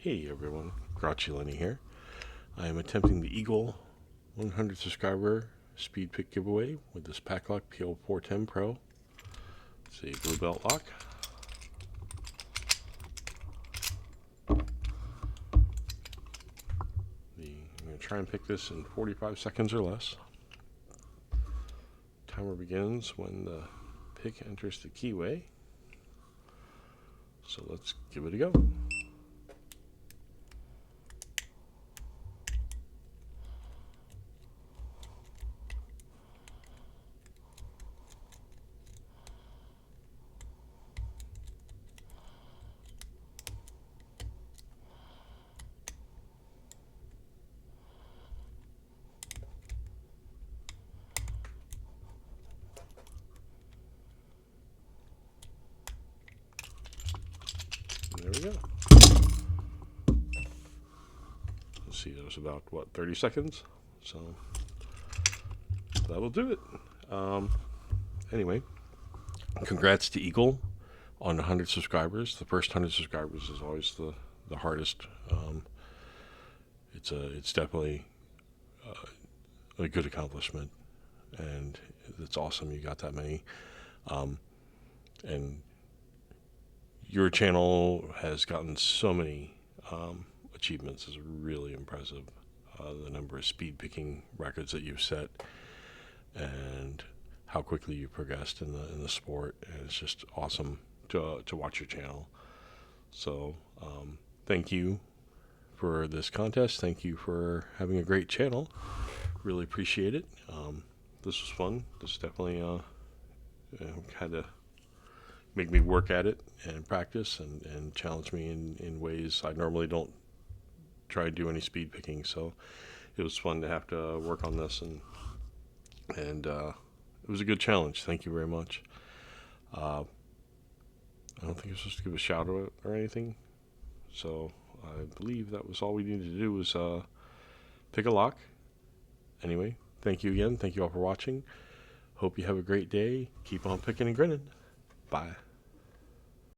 Hey everyone, Grouchy Lenny here. I am attempting the Eagle 100 subscriber speed pick giveaway with this Pack Lock PL410 Pro. It's a blue belt lock. I'm going to try and pick this in 45 seconds or less. Timer begins when the pick enters the keyway. So let's give it a go. There we go. Let's see, that was about, 30 seconds? So that'll do it. Anyway, congrats to Eagle on 100 subscribers. The first 100 subscribers is always the hardest. It's definitely a good accomplishment, and it's awesome you got that many. And your channel has gotten so many achievements is really impressive. The number of speed picking records that you've set, and how quickly you progressed in the sport, and it's just awesome to watch your channel. So thank you for this contest. Thank you for having a great channel. Really appreciate it. This was fun. This definitely had to make me work at it and practice and challenge me in ways I normally don't try to do any speed picking. So it was fun to have to work on this, and it was a good challenge. Thank you very much. I don't think I was supposed to give a shout out or anything, so I believe that was all we needed to do was pick a lock. Anyway, thank you again. Thank you all for watching. Hope you have a great day. Keep on picking and grinning. Bye.